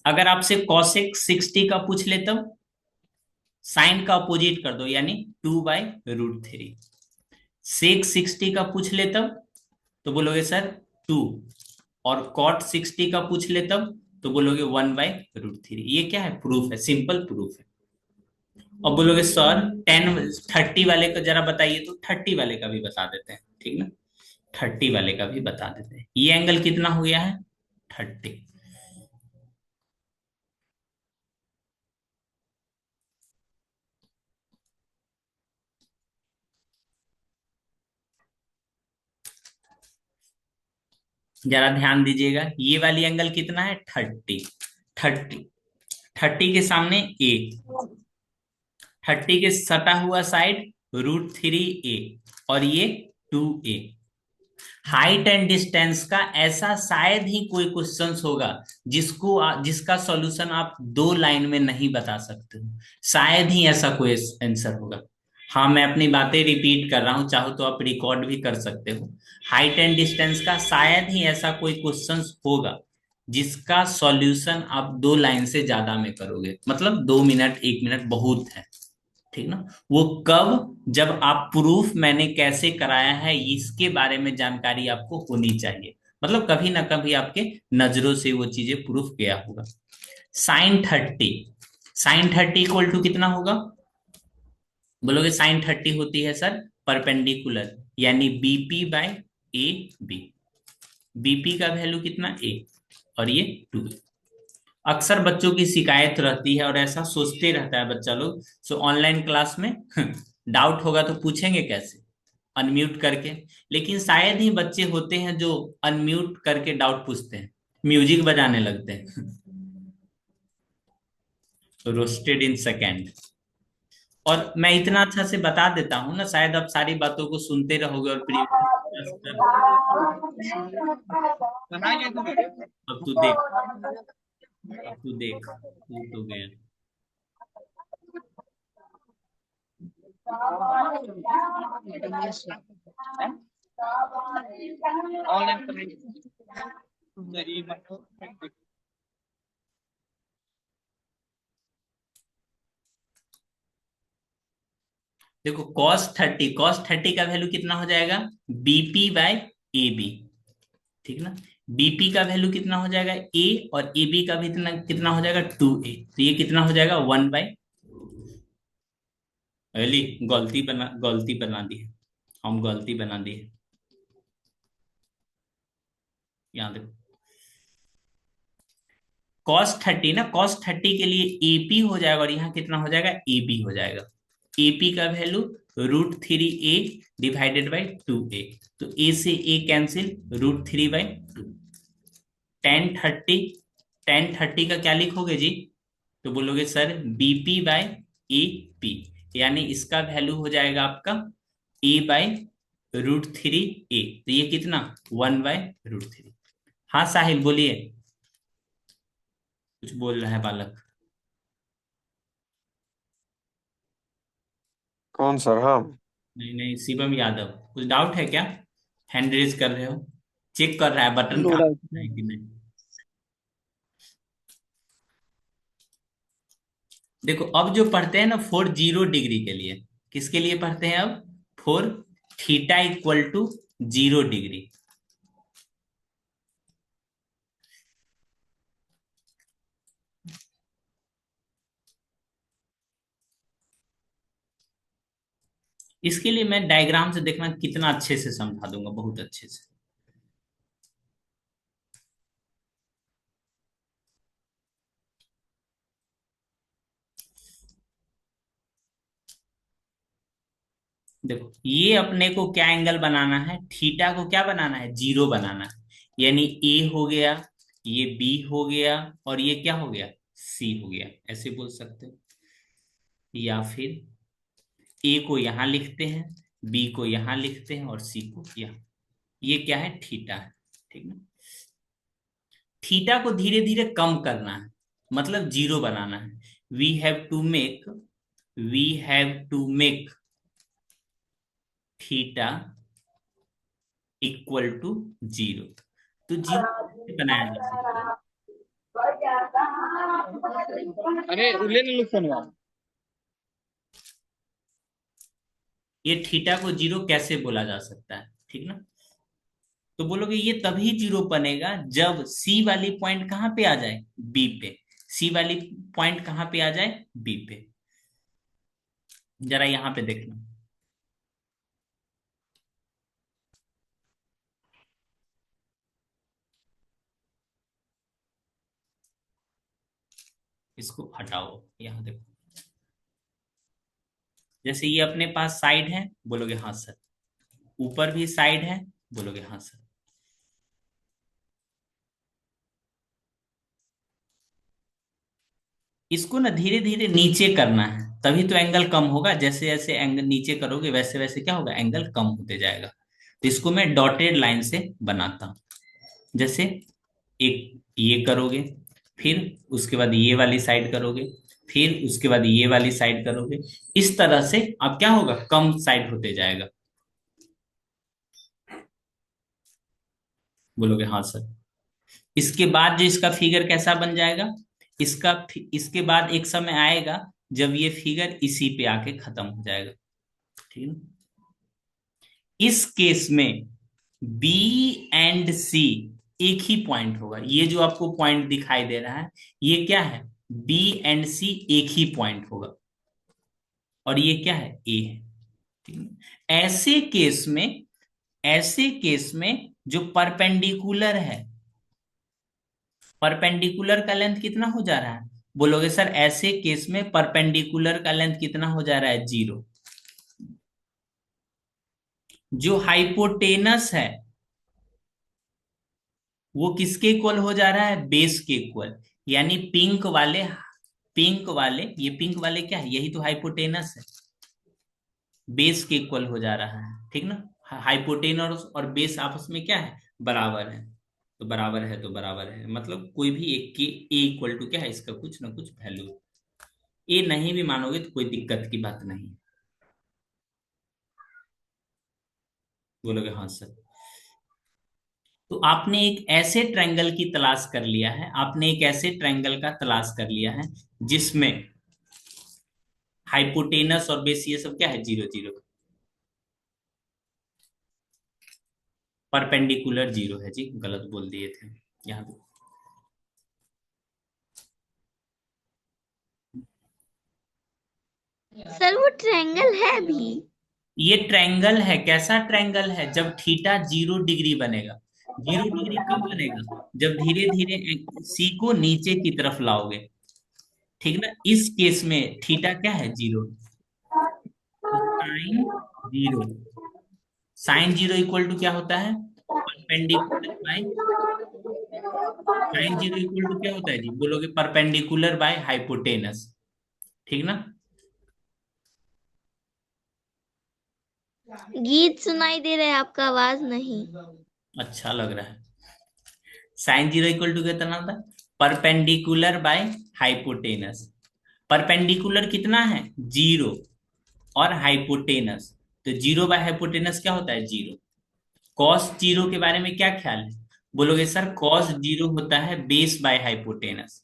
अगर आपसे कॉसेक 60 का पूछ ले तब साइन का अपोजिट कर दो, यानी 2/√3। सेक 60 का पूछ ले तब तो बोलोगे सर 2। और कॉट 60 का पूछ ले तब तो बोलोगे 1/√3। ये क्या है? प्रूफ है, सिंपल प्रूफ है। अब बोलोगे सर 30 वाले का जरा बताइए, तो 30 वाले का भी बता देते हैं, ठीक ना। 30 वाले का भी बता देते हैं। ये एंगल कितना हो गया है? 30। जरा ध्यान दीजिएगा, ये वाली एंगल कितना है? 30। 30 30 के सामने ए, 30 के सटा हुआ साइड √3a, और ये 2a। हाइट एंड डिस्टेंस का ऐसा शायद ही कोई क्वेश्चंस होगा जिसका सॉल्यूशन आप 2 लाइन में नहीं बता सकते हो। शायद ही ऐसा कोई आंसर होगा। हाँ, मैं अपनी बातें रिपीट कर रहा हूं, चाहो तो आप रिकॉर्ड भी कर सकते हो। हाइट एंड डिस्टेंस का शायद ही ऐसा कोई क्वेश्चंस होगा जिसका सॉल्यूशन आप 2 लाइन से ज्यादा में करोगे, मतलब 2 मिनट 1 मिनट बहुत है, ठीक ना। वो कब? जब आप प्रूफ मैंने कैसे कराया है इसके बारे में जानकारी आपको होनी चाहिए, मतलब कभी ना कभी आपके नजरों से वो चीजें प्रूफ गया होगा। साइन 30 इक्वल टू कितना होगा? बोलोगे साइन 30 होती है सर परपेंडिकुलर, यानी BP/AB। बीपी का वैल्यू कितना? ए, और ये 2। अक्सर बच्चों की शिकायत रहती है और ऐसा सोचते रहता है बच्चा लोग, सो ऑनलाइन क्लास में डाउट होगा तो पूछेंगे कैसे? अनम्यूट करके। लेकिन शायद ही बच्चे होते हैं जो अनम्यूट करके डाउट पूछते हैं, म्यूजिक बजाने लगते हैं। Roasted in second. और मैं इतना अच्छा से बता देता हूँ ना, शायद आप सारी बातों को सुनते रहोगे और अब तू देख, अब तू देख, तू तो गया। देखो cos 30 का वैल्यू कितना हो जाएगा? BP/AB, ठीक ना। बीपी का वैल्यू कितना हो जाएगा? ए, और एबी का भी कितना कितना हो जाएगा? 2a। तो ये कितना हो जाएगा? 1/। अली गलती बना दी है, हम गलती बना दी है। यहाँ देखो, cos 30 ना, cos 30 के लिए एपी हो जाएगा और यहाँ कितना हो जाएगा? एबी हो जाएगा। एपी का value √3a divided by 2a। तो ए से ए कैंसिल, √3/2। टेन थर्टी का क्या लिखोगे जी? तो बोलोगे सर BP/AP, यानी इसका वैल्यू हो जाएगा आपका A/√3a। तो ये कितना? 1/√3। हाँ साहिल बोलिए, कुछ बोल रहा है बालक। कौन सर? हाँ। नहीं नहीं, शिवम यादव, कुछ डाउट है क्या? हैंड रेज कर रहे हो, चेक कर रहा है बटन नो काम डाउट। कर रहा है कि नहीं। देखो अब जो पढ़ते हैं ना 4 0 डिग्री के लिए, किसके लिए पढ़ते हैं अब? 4 θ = 0 डिग्री। इसके लिए मैं डायग्राम से देखना कितना अच्छे से समझा दूंगा, बहुत अच्छे से। देखो ये अपने को क्या एंगल बनाना है? थीटा को क्या बनाना है? 0 बनाना है, यानी ए हो गया, ये बी हो गया और ये क्या हो गया, सी हो गया, ऐसे बोल सकते हो। या फिर ए को यहां लिखते हैं, बी को यहां लिखते हैं और सी को यहाँ। ये क्या है, थीटा है, ठीक ना। थीटा को धीरे धीरे कम करना है, मतलब जीरो बनाना है। We have to make we have to make theta equal to zero. तो जीरो बनाया जा सकता है। अरे उल्ले नहीं लिखा। ये थीटा को जीरो कैसे बोला जा सकता है, ठीक ना। तो बोलोगे ये तभी जीरो बनेगा जब सी वाली पॉइंट कहां पे आ जाए, बी पे। सी वाली पॉइंट कहां पे आ जाए, बी पे। जरा यहां पे देखना, इसको हटाओ, यहां देखो। जैसे ये अपने पास साइड है, बोलोगे हाँ सर। ऊपर भी साइड है, बोलोगे हाँ सर। इसको ना धीरे धीरे नीचे करना है, तभी तो एंगल कम होगा। जैसे जैसे एंगल नीचे करोगे वैसे वैसे क्या होगा, एंगल कम होते जाएगा। तो इसको मैं डॉटेड लाइन से बनाता हूं। जैसे एक ये करोगे, फिर उसके बाद ये वाली साइड करोगे, फिर उसके बाद ये वाली साइड करोगे। इस तरह से अब क्या होगा, कम साइड होते जाएगा। बोलोगे हाँ सर। इसके बाद जो इसका फिगर कैसा बन जाएगा, इसके बाद एक समय आएगा जब ये फिगर इसी पे आके खत्म हो जाएगा, ठीक है। इस केस में बी एंड सी एक ही पॉइंट होगा। ये जो आपको पॉइंट दिखाई दे रहा है, ये क्या है, बी एंड सी एक ही पॉइंट होगा। और ये क्या है, ए है, ठीक है। ऐसे केस में जो परपेंडिकुलर है, परपेंडिकुलर का लेंथ कितना हो जा रहा है, बोलोगे सर ऐसे केस में परपेंडिकुलर का लेंथ कितना हो जा रहा है, जीरो। जो हाइपोटेनस है वो किसके इक्वल हो जा रहा है, बेस के इक्वल। यानी ये पिंक वाले क्या है, यही तो हाइपोटेनस है, बेस के इक्वल हो जा रहा है, ठीक ना। हाइपोटेनस और बेस आपस में क्या है, बराबर है। तो बराबर है तो बराबर है, मतलब कोई भी एक के ए इक्वल टू क्या है, इसका कुछ ना कुछ वैल्यू। ए नहीं भी मानोगे तो कोई दिक्कत की बात नहीं। बोलोगे हाँ सर। तो आपने एक ऐसे ट्रायंगल की तलाश कर लिया है, आपने एक ऐसे ट्रायंगल का तलाश कर लिया है जिसमें हाइपोटेनस और बेस ये सब क्या है, जीरो जीरो। परपेंडिकुलर जीरो है जी, गलत बोल दिए थे यहाँ पे। सर वो ट्रायंगल है भी। ये ट्रायंगल है, कैसा ट्रायंगल है, जब थीटा 0 डिग्री बनेगा। 0 डिग्री कब बनेगा, जब धीरे धीरे सी को नीचे की तरफ लाओगे, ठीक ना। इस केस में थीटा क्या है, जीरो। तो साइन जीरो इक्वल टू क्या होता है, perpendicular by, sine zero equal to क्या होता है जी, बोलोगे परपेंडिकुलर बाय हाइपोटेनस, ठीक ना। गीत सुनाई दे रहा है, आपका आवाज नहीं। अच्छा लग रहा है। साइन जीरो इक्वल टू कितना होता है, परपेंडिकुलर बाय हाइपोटेनस। परपेंडिकुलर कितना है, जीरो, और हाइपोटेनस, तो जीरो बाय हाइपोटेनस क्या होता है, जीरो। कॉस जीरो के बारे में क्या ख्याल है, बोलोगे सर कॉस जीरो होता है base by hypotenuse,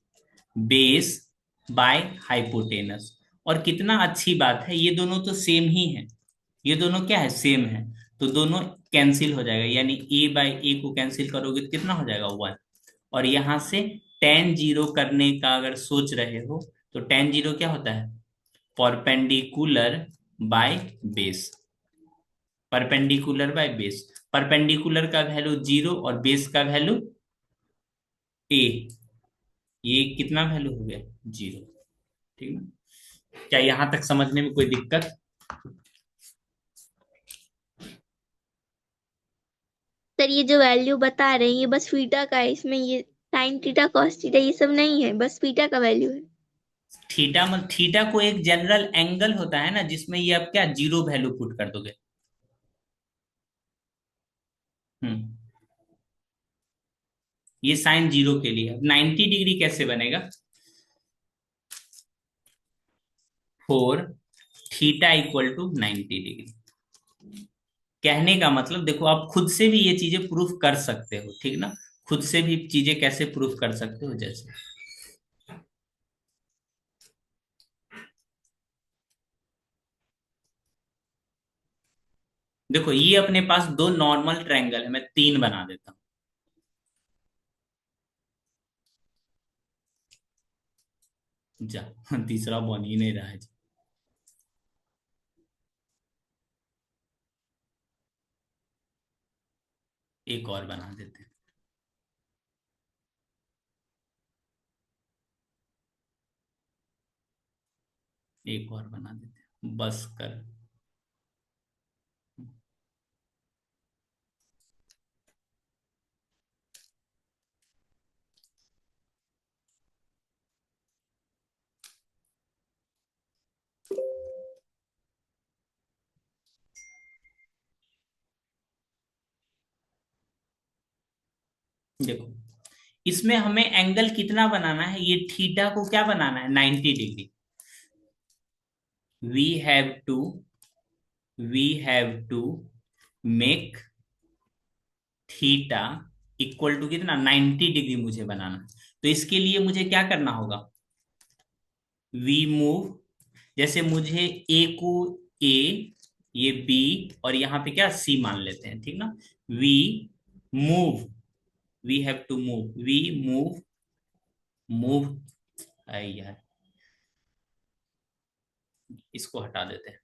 base by hypotenuse. और कितना अच्छी बात है, ये दोनों तो सेम ही है, ये दोनों क्या है, सेम है। तो दोनों कैंसिल हो जाएगा, यानी ए बाय ए को कैंसिल करोगे तो कितना हो जाएगा, 1। और यहां से टेन जीरो करने का अगर सोच रहे हो तो टेन जीरो क्या होता है, perpendicular by base. Perpendicular by base, perpendicular का वैल्यू जीरो और बेस का वैल्यू ए, ये कितना वैल्यू हो गया, जीरो, ठीक है। क्या यहां तक समझने में कोई दिक्कत। सर ये जो वैल्यू बता रहे हैं ये बस थीटा का है, इसमें ये साइन थीटा कॉस थीटा ये सब नहीं है, बस थीटा का वैल्यू है। थीटा को एक जनरल एंगल होता है ना, जिसमें ये आप क्या जीरो वैल्यू पुट कर दोगे। हम्म ये साइन जीरो के लिए 90 डिग्री कैसे बनेगा? 4 θ = 90 डिग्री। कहने का मतलब देखो, आप खुद से भी ये चीजें प्रूफ कर सकते हो, ठीक ना। खुद से भी चीजें कैसे प्रूफ कर सकते हो, जैसे देखो, ये अपने पास दो नॉर्मल ट्रायंगल है, मैं तीन बना देता हूं। जा तीसरा बन ही नहीं रहा है जी। एक और बना देते हैं। एक और बना देते हैं, बस कर। देखो, इसमें हमें एंगल कितना बनाना है, ये थीटा को क्या बनाना है, 90 degree. We have to we have to make theta equal to कितना, 90 डिग्री मुझे बनाना है। तो इसके लिए मुझे क्या करना होगा, वी मूव, जैसे मुझे ए को ए, ये बी, और यहाँ पे क्या सी मान लेते हैं, ठीक ना। We move we have to move we move move यार, इसको हटा देते हैं।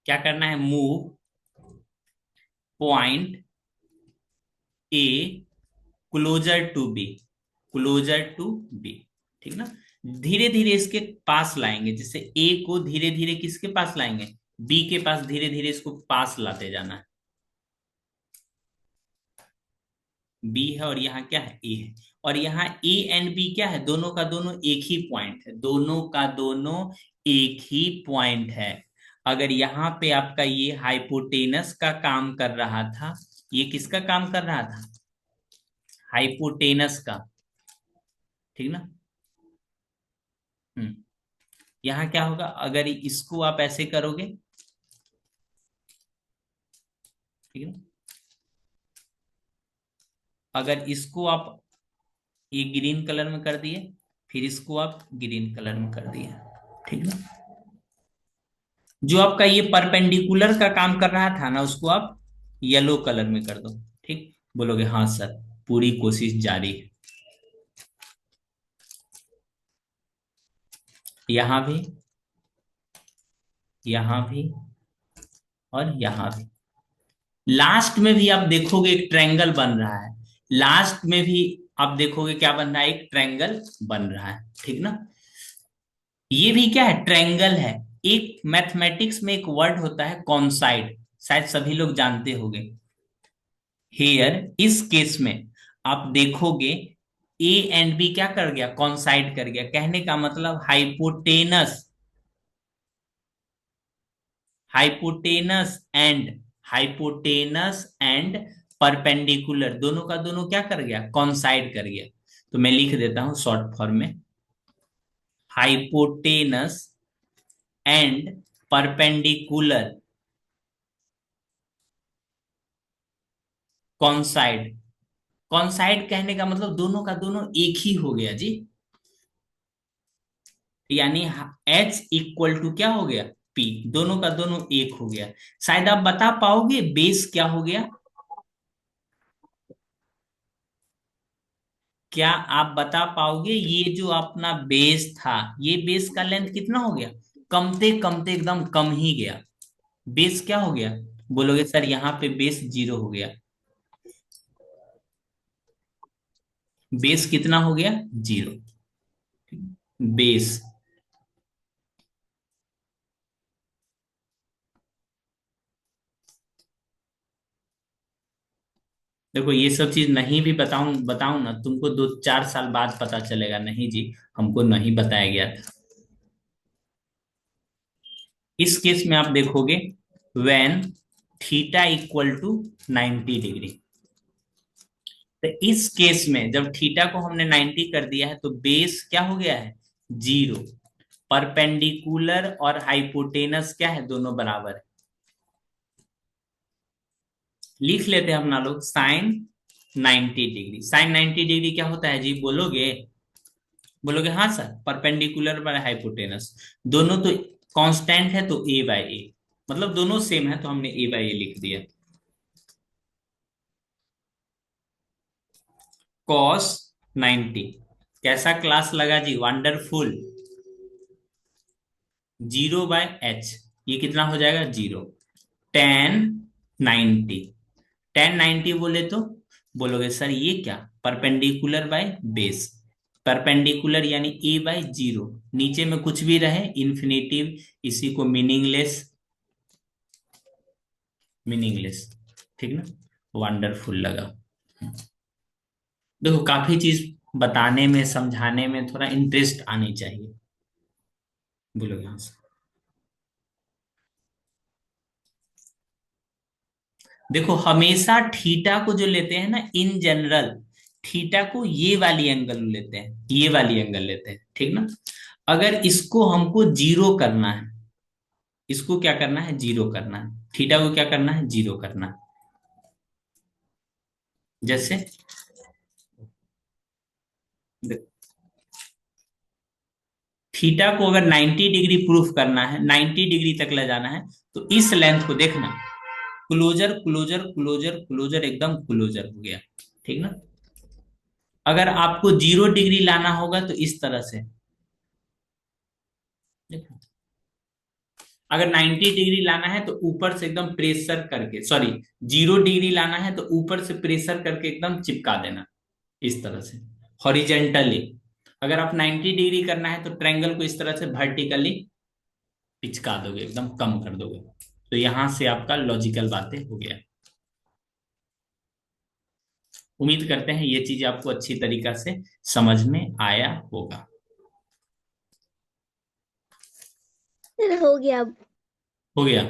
क्या करना है, move point A closer to B, closer to B, ठीक ना। धीरे धीरे इसके पास लाएंगे, जैसे ए को धीरे धीरे किसके पास लाएंगे, बी के पास, धीरे धीरे इसको पास लाते जाना है। बी है और यहाँ क्या है, ए है, और यहाँ ए एंड बी क्या है, दोनों का दोनों एक ही पॉइंट है, दोनों का दोनों एक ही पॉइंट है। अगर यहाँ पे आपका ये हाइपोटेनस का काम कर रहा था, ये किसका काम कर रहा था, हाइपोटेनस का, ठीक ना। हम्म यहाँ क्या होगा, अगर इसको आप ऐसे करोगे, ठीक है ना, अगर इसको आप ये ग्रीन कलर में कर दिए, फिर इसको आप ग्रीन कलर में कर दिए, ठीक है। जो आपका ये परपेंडिकुलर का काम कर रहा था ना, उसको आप येलो कलर में कर दो, ठीक। बोलोगे हाँ सर, पूरी कोशिश जारी है। यहां भी, यहां भी, और यहां भी। लास्ट में भी आप देखोगे एक ट्रायंगल बन रहा है, लास्ट में भी आप देखोगे क्या बन रहा है, एक ट्रायंगल बन रहा है, ठीक ना। ये भी क्या है, ट्रायंगल है। एक मैथमेटिक्स में एक वर्ड होता है कॉन्साइड, शायद सभी लोग जानते होंगे। हेयर इस केस में आप देखोगे ए एंड बी क्या कर गया, कॉन्साइड कर गया। कहने का मतलब हाइपोटेनस एंड परपेंडिकुलर, दोनों का दोनों क्या कर गया, कॉन्साइड कर गया। तो मैं लिख देता हूं शॉर्ट फॉर्म में, हाइपोटेनस एंड परपेंडिकुलर कॉन्साइड। कॉन्साइड कहने का मतलब दोनों का दोनों एक ही हो गया जी, यानी H इक्वल टू क्या हो गया, P, दोनों का दोनों एक हो गया। शायद आप बता पाओगे बेस क्या हो गया, क्या आप बता पाओगे, ये जो अपना बेस था, ये बेस का लेंथ कितना हो गया, कमते कमते एकदम कम ही गया। बेस क्या हो गया, बोलोगे सर यहाँ पे बेस जीरो हो गया। बेस कितना हो गया, जीरो, बेस। देखो ये सब चीज नहीं भी बताऊं ना तुमको 2-4 साल बाद पता चलेगा, नहीं जी हमको नहीं बताया गया था। इस केस में आप देखोगे when theta equal to 90 degree. तो इस केस में जब थीटा को हमने 90 कर दिया है तो बेस क्या हो गया है, 0। परपेंडिकुलर और हाइपोटेनस क्या है, दोनों बराबर है। लिख लेते हैं अपना लोग साइन 90 डिग्री। साइन 90 डिग्री क्या होता है जी, बोलोगे? बोलोगे हाँ सर, परपेंडिकुलर बाय हाइपोटेनस। दोनों तो कांस्टेंट है तो ए बाय ए, मतलब दोनों सेम है तो हमने ए बाय ए लिख दिया। कॉस 90 कैसा क्लास लगा जी, वंडरफुल। 0/h, ये कितना हो जाएगा, 0। टेन 90, टेन 90 बोले तो बोलोगे सर ये क्या, परपेंडिकुलर बाय बेस। परपेंडिकुलर यानी ए बाय 0, नीचे में कुछ भी रहे इंफिनिटिव, इसी को मीनिंगलेस, मीनिंगलेस, ठीक ना। वंडरफुल लगा। देखो काफी चीज बताने में समझाने में थोड़ा इंटरेस्ट आनी चाहिए। बोलो यहाँ से। देखो हमेशा थीटा को जो लेते हैं ना इन जनरल, थीटा को ये वाली एंगल लेते हैं, ये वाली एंगल लेते हैं, ठीक ना। अगर इसको हमको जीरो करना है, इसको क्या करना है, जीरो करना है, थीटा को क्या करना है, जीरो करना है। जैसे थीटा को अगर 90 डिग्री प्रूफ करना है, 90 डिग्री तक ले जाना है, तो इस लेंथ को देखना, क्लोजर क्लोजर क्लोजर क्लोजर, एकदम क्लोजर हो गया, ठीक ना। अगर आपको 0 डिग्री लाना होगा तो इस तरह से देखो। अगर 90 डिग्री लाना है तो ऊपर से एकदम प्रेशर करके, सॉरी 0 डिग्री लाना है तो ऊपर से प्रेशर करके एकदम चिपका देना इस तरह से हॉरिजेंटली। अगर आप 90 डिग्री करना है तो ट्रायंगल को इस तरह से वर्टिकली पिचका दोगे, एकदम कम कर दोगे। तो यहां से आपका लॉजिकल बातें हो गया। उम्मीद करते हैं ये चीज आपको अच्छी तरीका से समझ में आया होगा। सर हो गया अब। हो गया।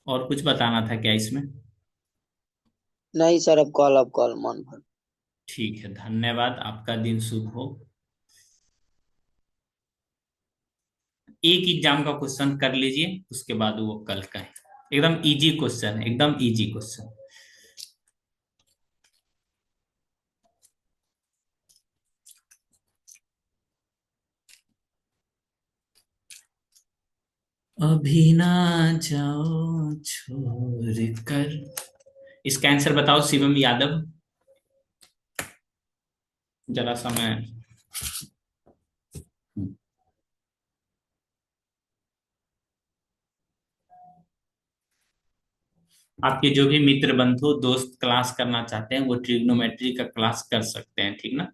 और कुछ बताना था क्या इसमें? नहीं सर, अब कॉल मन भर। ठीक है, धन्यवाद, आपका दिन शुभ हो। एक एग्जाम का क्वेश्चन कर लीजिए, उसके बाद वो कल का है। एकदम इजी क्वेश्चन है, एकदम इजी क्वेश्चन। अभी ना जाओ छोड़ कर, इसका आंसर बताओ शिवम यादव। जरा सा मैं आपके जो भी मित्र बंधु दोस्त क्लास करना चाहते हैं वो ट्रिग्नोमेट्री का क्लास कर सकते हैं, ठीक ना।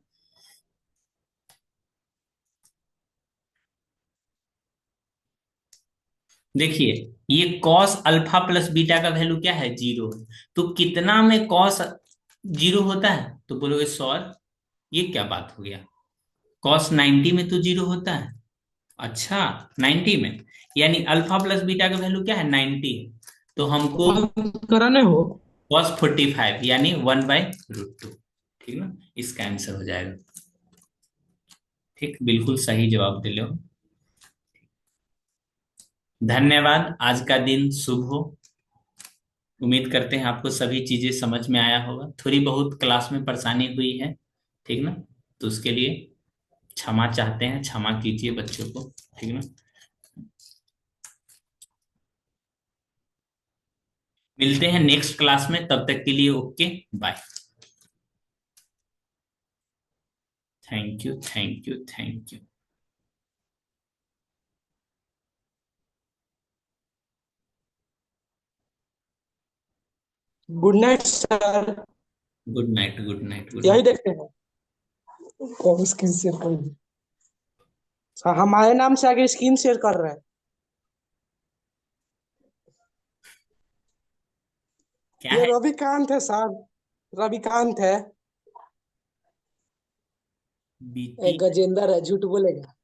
देखिए ये कॉस अल्फा प्लस बीटा का वैल्यू क्या है, 0 है। तो कितना में कॉस 0 होता है, तो बोलोगे सर ये क्या बात हो गया, कॉस 90 में तो 0 होता है। अच्छा 90 में, यानी अल्फा प्लस बीटा का वैल्यू क्या है, 90। तो हमको कराने हो। कॉस 45 यानी 1/√2, ठीक ना। इसका आंसर हो जाएगा, ठीक, बिल्कुल सही जवाब दिले हो। धन्यवाद, आज का दिन शुभ हो। उम्मीद करते हैं आपको सभी चीजें समझ में आया होगा। थोड़ी बहुत क्लास में परेशानी हुई है, ठीक ना, तो उसके लिए क्षमा चाहते हैं, क्षमा कीजिए बच्चों को, ठीक ना। मिलते हैं नेक्स्ट क्लास में, तब तक के लिए okay bye. Thank you thank you thank you. Good night sir. Good night good night good यही नाइट। देखते हैं कौन स्क्रीन शेयर कर रही है। हाँ, हमारे नाम से आगे स्क्रीन शेयर कर रहे हैं। क्या ये है? रविकांत है सर, रविकांत है। बीटी गजेंद्र है, झूठ बोलेगा।